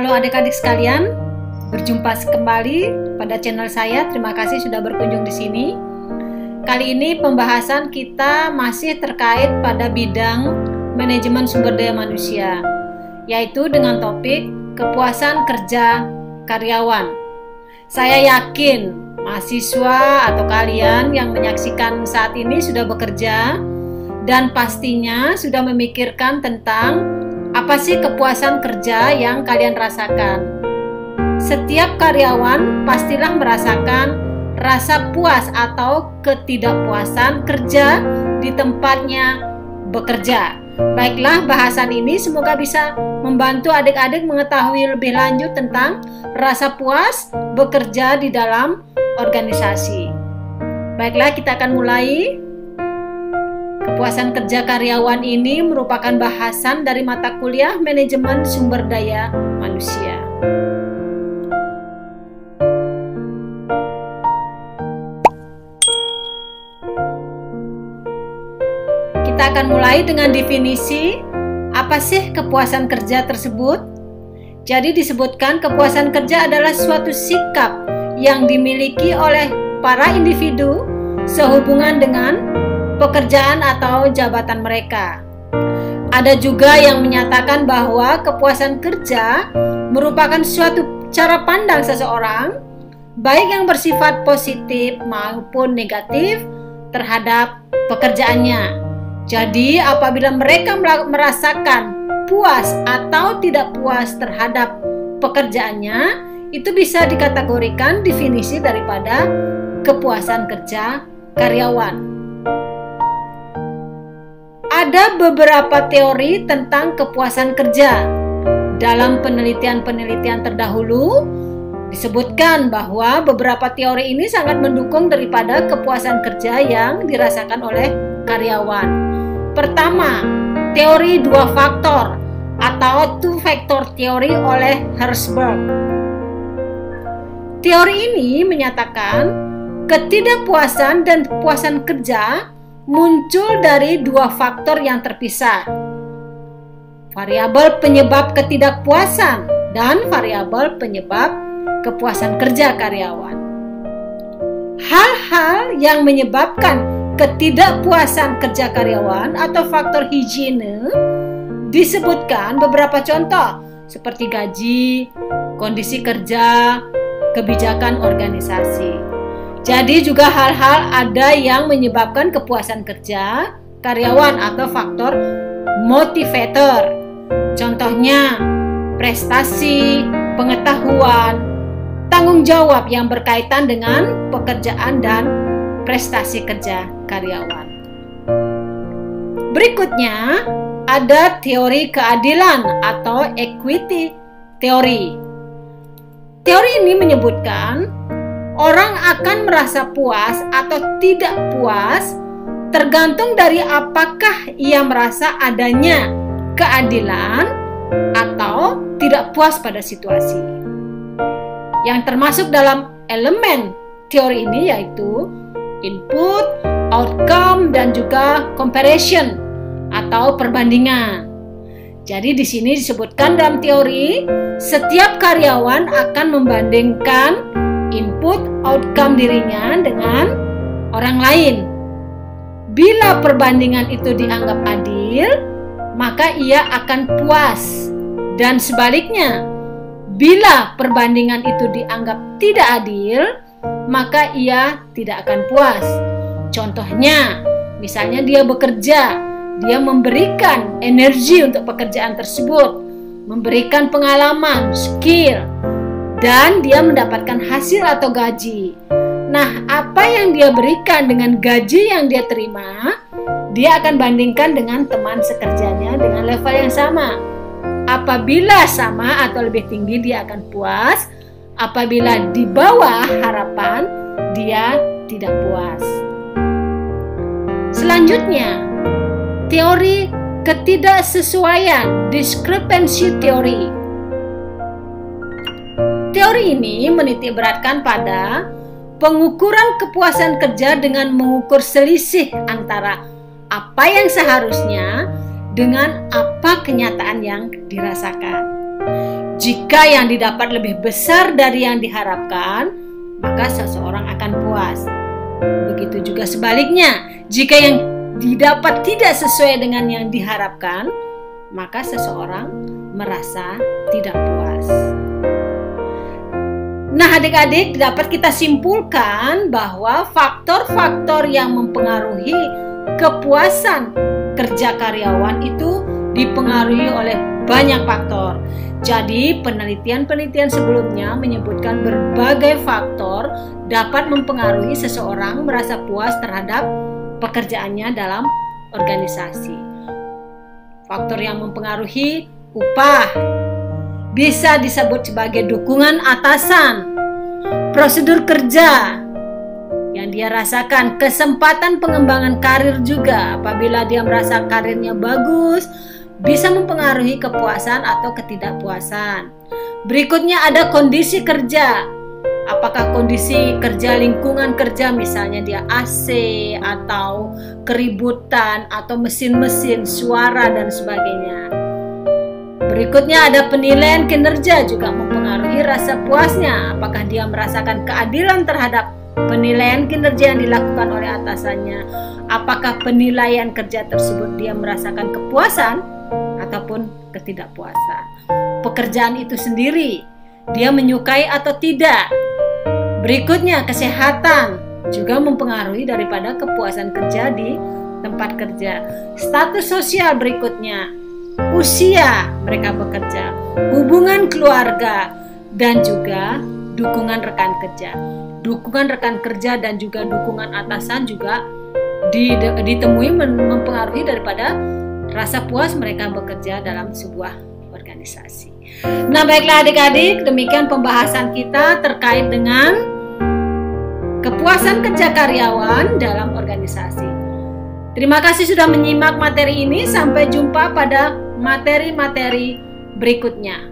Halo adik-adik sekalian, berjumpa kembali pada channel saya. Terima kasih sudah berkunjung di sini. Kali ini pembahasan kita masih terkait pada bidang manajemen sumber daya manusia, yaitu dengan topik kepuasan kerja karyawan. Saya yakin mahasiswa atau kalian yang menyaksikan saat ini sudah bekerja dan pastinya sudah memikirkan tentang apa sih kepuasan kerja yang kalian rasakan. Setiap karyawan pastilah merasakan rasa puas atau ketidakpuasan kerja di tempatnya bekerja. Baiklah, bahasan ini semoga bisa membantu adik-adik mengetahui lebih lanjut tentang rasa puas bekerja di dalam organisasi. Baiklah, kita akan mulai. Kepuasan kerja karyawan ini merupakan bahasan dari mata kuliah manajemen sumber daya manusia. Kita akan mulai dengan definisi apa sih kepuasan kerja tersebut. Jadi disebutkan kepuasan kerja adalah suatu sikap yang dimiliki oleh para individu sehubungan dengan pekerjaan atau jabatan mereka. Ada juga yang menyatakan bahwa kepuasan kerja merupakan suatu cara pandang seseorang, baik yang bersifat positif maupun negatif terhadap pekerjaannya. Jadi apabila mereka merasakan puas atau tidak puas terhadap pekerjaannya, itu bisa dikategorikan definisi daripada kepuasan kerja karyawan. Ada beberapa teori tentang kepuasan kerja. Dalam penelitian-penelitian terdahulu, disebutkan bahwa beberapa teori ini sangat mendukung daripada kepuasan kerja yang dirasakan oleh karyawan. Pertama, teori dua faktor atau two factor theory oleh Herzberg. Teori ini menyatakan ketidakpuasan dan kepuasan kerja muncul dari dua faktor yang terpisah, variabel penyebab ketidakpuasan dan variabel penyebab kepuasan kerja karyawan. Hal-hal yang menyebabkan ketidakpuasan kerja karyawan atau faktor higiene disebutkan beberapa contoh seperti gaji, kondisi kerja, kebijakan organisasi. Jadi juga hal-hal ada yang menyebabkan kepuasan kerja karyawan atau faktor motivator. Contohnya prestasi, pengetahuan, tanggung jawab yang berkaitan dengan pekerjaan dan prestasi kerja karyawan. Berikutnya ada teori keadilan atau equity theory. Teori ini menyebutkan orang akan merasa puas atau tidak puas tergantung dari apakah ia merasa adanya keadilan atau tidak puas pada situasi. Yang termasuk dalam elemen teori ini yaitu input, outcome, dan juga comparison atau perbandingan. Jadi di sini disebutkan dalam teori setiap karyawan akan membandingkan input outcome dirinya dengan orang lain. Bila perbandingan itu dianggap adil, maka ia akan puas. Dan sebaliknya, bila perbandingan itu dianggap tidak adil, maka ia tidak akan puas. Contohnya, misalnya dia bekerja, dia memberikan energi untuk pekerjaan tersebut, memberikan pengalaman, skill, dan dia mendapatkan hasil atau gaji. Nah, apa yang dia berikan dengan gaji yang dia terima, dia akan bandingkan dengan teman sekerjanya dengan level yang sama. Apabila sama atau lebih tinggi, dia akan puas. Apabila di bawah harapan, dia tidak puas. Selanjutnya, teori ketidaksesuaian, discrepancy theory. Teori ini menitikberatkan pada pengukuran kepuasan kerja dengan mengukur selisih antara apa yang seharusnya dengan apa kenyataan yang dirasakan. Jika yang didapat lebih besar dari yang diharapkan, maka seseorang akan puas. Begitu juga sebaliknya, jika yang didapat tidak sesuai dengan yang diharapkan, maka seseorang merasa tidak puas. Nah, adik-adik, dapat kita simpulkan bahwa faktor-faktor yang mempengaruhi kepuasan kerja karyawan itu dipengaruhi oleh banyak faktor. Jadi, penelitian-penelitian sebelumnya menyebutkan berbagai faktor dapat mempengaruhi seseorang merasa puas terhadap pekerjaannya dalam organisasi. Faktor yang mempengaruhi upah bisa disebut sebagai dukungan atasan, prosedur kerja yang dia rasakan, kesempatan pengembangan karir juga. Apabila dia merasa karirnya bagus, bisa mempengaruhi kepuasan atau ketidakpuasan. Berikutnya ada kondisi kerja. Apakah kondisi kerja, lingkungan kerja, misalnya dia AC atau keributan atau mesin-mesin, suara dan sebagainya. Berikutnya ada penilaian kinerja, juga mempengaruhi rasa puasnya. Apakah dia merasakan keadilan terhadap penilaian kinerja yang dilakukan oleh atasannya? Apakah penilaian kerja tersebut dia merasakan kepuasan ataupun ketidakpuasan? Pekerjaan itu sendiri, dia menyukai atau tidak? Berikutnya, kesehatan juga mempengaruhi daripada kepuasan kerja di tempat kerja. Status sosial berikutnya, usia mereka bekerja, hubungan keluarga, dan juga dukungan rekan kerja. Dukungan rekan kerja dan juga dukungan atasan juga ditemui mempengaruhi daripada rasa puas mereka bekerja dalam sebuah organisasi. Nah, baiklah adik-adik, demikian pembahasan kita terkait dengan kepuasan kerja karyawan dalam organisasi. Terima kasih sudah menyimak materi ini. Sampai jumpa pada materi-materi berikutnya.